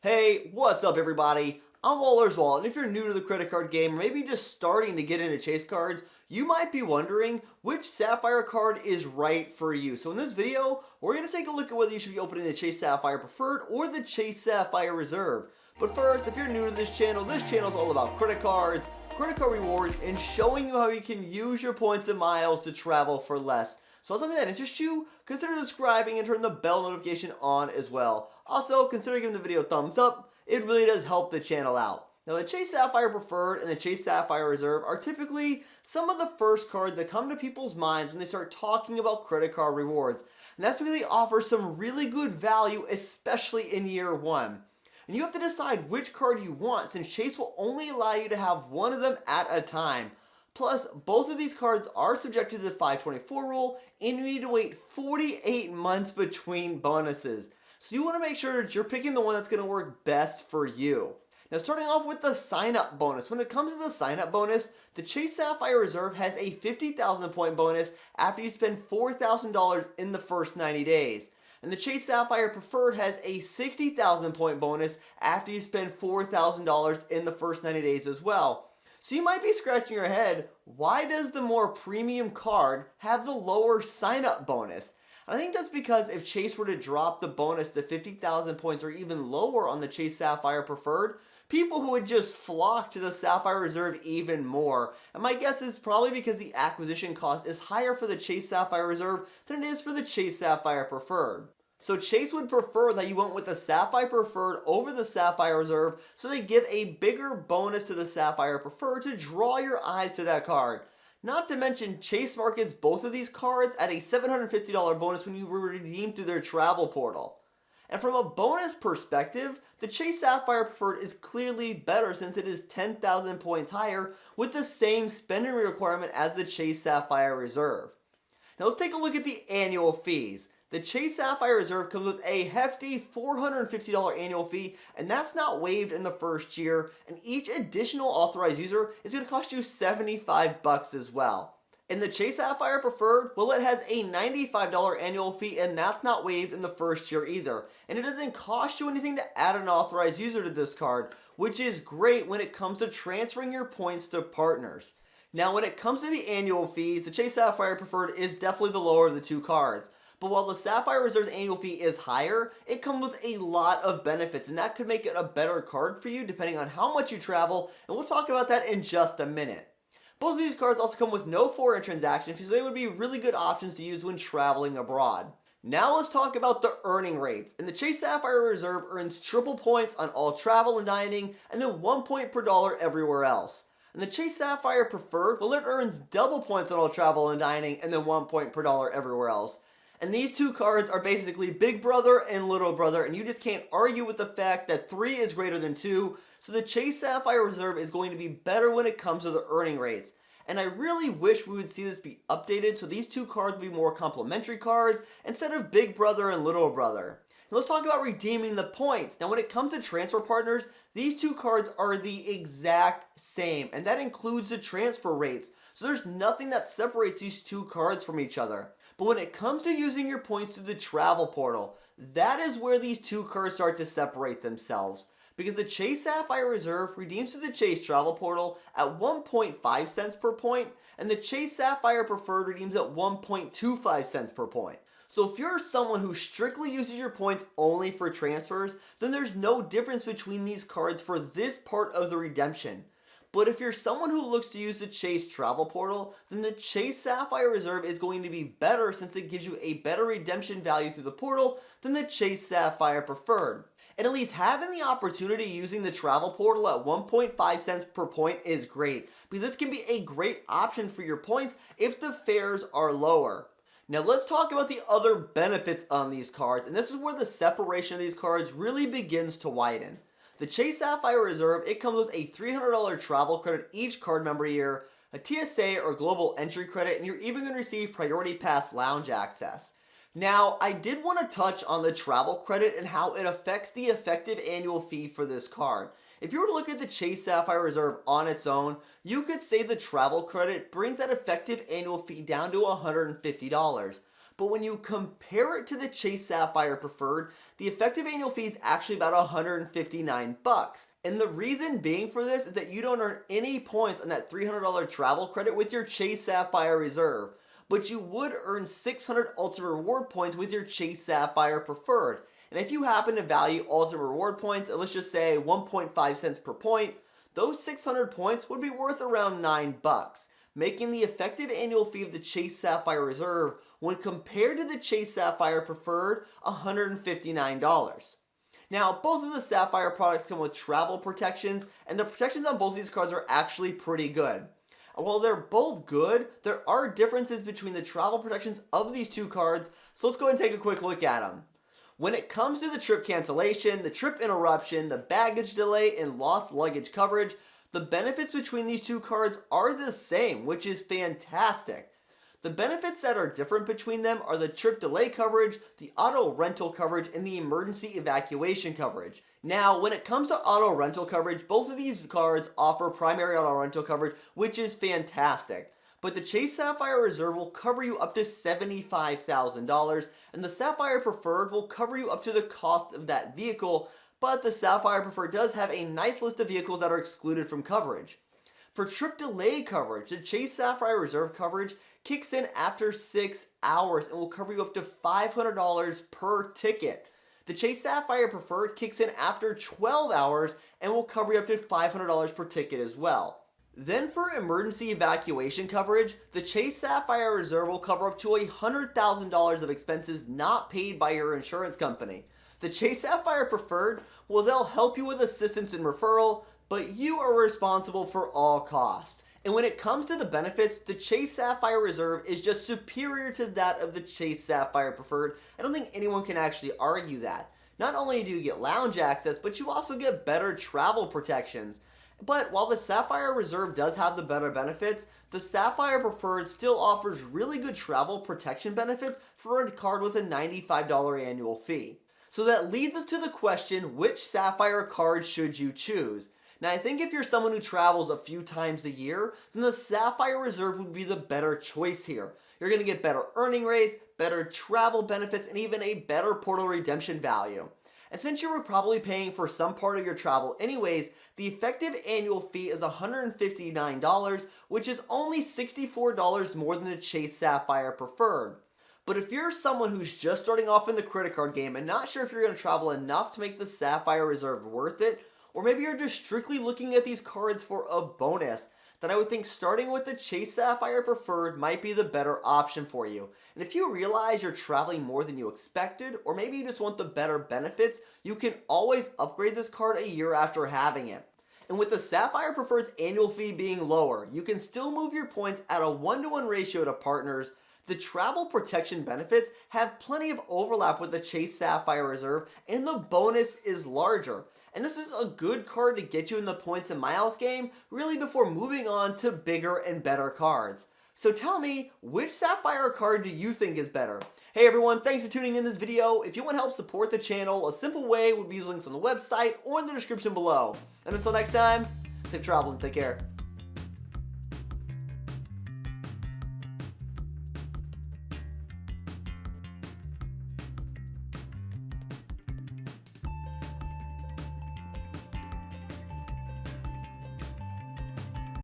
Hey, what's up everybody? I'm Waller's Wall, and if you're new to the credit card game, or maybe just starting to get into chase cards, you might be wondering which Sapphire card is right for you. So in this video, we're going to take a look at whether you should be opening the Chase Sapphire Preferred or the Chase Sapphire Reserve. But first, if you're new to this channel is all about credit cards, credit card rewards, and showing you how you can use your points and miles to travel for less. So if something that interests you, consider subscribing and turn the bell notification on as well. Also, consider giving the video a thumbs up. It really does help the channel out. Now, the Chase Sapphire Preferred and the Chase Sapphire Reserve are typically some of the first cards that come to people's minds when they start talking about credit card rewards. And that's because they offer some really good value, especially in year one. And you have to decide which card you want, since Chase will only allow you to have one of them at a time. Plus, both of these cards are subjected to the 524 rule, and you need to wait 48 months between bonuses. So you want to make sure that you're picking the one that's going to work best for you. Now, starting off with the Signup Bonus. When it comes to the Signup Bonus, the Chase Sapphire Reserve has a 50,000 point bonus after you spend $4,000 in the first 90 days. And the Chase Sapphire Preferred has a 60,000 point bonus after you spend $4,000 in the first 90 days as well. So you might be scratching your head, why does the more premium card have the lower sign-up bonus? And I think that's because if Chase were to drop the bonus to 50,000 points or even lower on the Chase Sapphire Preferred, people who would just flock to the Sapphire Reserve even more. And my guess is probably because the acquisition cost is higher for the Chase Sapphire Reserve than it is for the Chase Sapphire Preferred. So Chase would prefer that you went with the Sapphire Preferred over the Sapphire Reserve, so they give a bigger bonus to the Sapphire Preferred to draw your eyes to that card. Not to mention, Chase markets both of these cards at a $750 bonus when you redeem through their travel portal. And from a bonus perspective, the Chase Sapphire Preferred is clearly better since it is 10,000 points higher with the same spending requirement as the Chase Sapphire Reserve. Now let's take a look at the annual fees. The Chase Sapphire Reserve comes with a hefty $450 annual fee, and that's not waived in the first year, and each additional authorized user is going to cost you $75 as well. In the Chase Sapphire Preferred, well, it has a $95 annual fee, and that's not waived in the first year either. And it doesn't cost you anything to add an authorized user to this card, which is great when it comes to transferring your points to partners. Now, when it comes to the annual fees, the Chase Sapphire Preferred is definitely the lower of the two cards. But while the Sapphire Reserve's annual fee is higher, it comes with a lot of benefits, and that could make it a better card for you depending on how much you travel, and we'll talk about that in just a minute. Both of these cards also come with no foreign transaction fees, so they would be really good options to use when traveling abroad. Now let's talk about the earning rates. And the Chase Sapphire Reserve earns triple points on all travel and dining, and then 1 point per dollar everywhere else. And the Chase Sapphire Preferred, well, it earns double points on all travel and dining, and then 1 point per dollar everywhere else. And these two cards are basically Big Brother and Little Brother, and you just can't argue with the fact that 3 is greater than 2, so the Chase Sapphire Reserve is going to be better when it comes to the earning rates. And I really wish we would see this be updated so these two cards would be more complementary cards instead of Big Brother and Little Brother. Now let's talk about redeeming the points. Now when it comes to transfer partners, these two cards are the exact same, and that includes the transfer rates. So there's nothing that separates these two cards from each other. But when it comes to using your points through the travel portal, that is where these two cards start to separate themselves. Because the Chase Sapphire Reserve redeems through the Chase travel portal at 1.5 cents per point, and the Chase Sapphire Preferred redeems at 1.25 cents per point. So if you're someone who strictly uses your points only for transfers, then there's no difference between these cards for this part of the redemption. But if you're someone who looks to use the Chase travel portal, then the Chase Sapphire Reserve is going to be better since it gives you a better redemption value through the portal than the Chase Sapphire Preferred. And at least having the opportunity using the travel portal at 1.5 cents per point is great, because this can be a great option for your points if the fares are lower. Now let's talk about the other benefits on these cards, and this is where the separation of these cards really begins to widen. The Chase Sapphire Reserve, it comes with a $300 travel credit each card member year, a TSA or global entry credit, and you're even going to receive priority pass lounge access. Now, I did want to touch on the travel credit and how it affects the effective annual fee for this card. If you were to look at the Chase Sapphire Reserve on its own, you could say the travel credit brings that effective annual fee down to $150. but when you compare it to the Chase Sapphire Preferred, the effective annual fee is actually about $159. And the reason being for this is that you don't earn any points on that $300 travel credit with your Chase Sapphire Reserve, but you would earn 600 Ultimate Reward points with your Chase Sapphire Preferred. And if you happen to value Ultimate Reward points at, let's just say, 1.5 cents per point, those 600 points would be worth around $9, making the effective annual fee of the Chase Sapphire Reserve, when compared to the Chase Sapphire Preferred, $159. Now, both of the Sapphire products come with travel protections, and the protections on both of these cards are actually pretty good. And while they're both good, there are differences between the travel protections of these two cards, so let's go ahead and take a quick look at them. When it comes to the trip cancellation, the trip interruption, the baggage delay, and lost luggage coverage, the benefits between these two cards are the same, which is fantastic. The benefits that are different between them are the trip delay coverage, the auto rental coverage, and the emergency evacuation coverage. Now, when it comes to auto rental coverage, both of these cards offer primary auto rental coverage, which is fantastic. But the Chase Sapphire Reserve will cover you up to $75,000, and the Sapphire Preferred will cover you up to the cost of that vehicle, but the Sapphire Preferred does have a nice list of vehicles that are excluded from coverage. For trip delay coverage, the Chase Sapphire Reserve coverage kicks in after 6 hours and will cover you up to $500 per ticket. The Chase Sapphire Preferred kicks in after 12 hours and will cover you up to $500 per ticket as well. Then for emergency evacuation coverage, the Chase Sapphire Reserve will cover up to $100,000 of expenses not paid by your insurance company. The Chase Sapphire Preferred, well, they'll help you with assistance and referral, but you are responsible for all costs. And when it comes to the benefits, the Chase Sapphire Reserve is just superior to that of the Chase Sapphire Preferred. I don't think anyone can actually argue that. Not only do you get lounge access, but you also get better travel protections. But while the Sapphire Reserve does have the better benefits, the Sapphire Preferred still offers really good travel protection benefits for a card with a $95 annual fee. So that leads us to the question, which Sapphire card should you choose? Now, I think if you're someone who travels a few times a year, then the Sapphire Reserve would be the better choice here. You're going to get better earning rates, better travel benefits, and even a better portal redemption value. And since you were probably paying for some part of your travel anyways, the effective annual fee is $159, which is only $64 more than the Chase Sapphire Preferred. But if you're someone who's just starting off in the credit card game and not sure if you're going to travel enough to make the Sapphire Reserve worth it, or maybe you're just strictly looking at these cards for a bonus, then I would think starting with the Chase Sapphire Preferred might be the better option for you. And if you realize you're traveling more than you expected, or maybe you just want the better benefits, you can always upgrade this card a year after having it. And with the Sapphire Preferred's annual fee being lower, you can still move your points at a 1-to-1 ratio to partners. The travel protection benefits have plenty of overlap with the Chase Sapphire Reserve, and the bonus is larger. And this is a good card to get you in the points and miles game, really before moving on to bigger and better cards. So tell me, which Sapphire card do you think is better? Hey everyone, thanks for tuning in this video. If you want to help support the channel, a simple way would be using links on the website or in the description below. And until next time, safe travels and take care.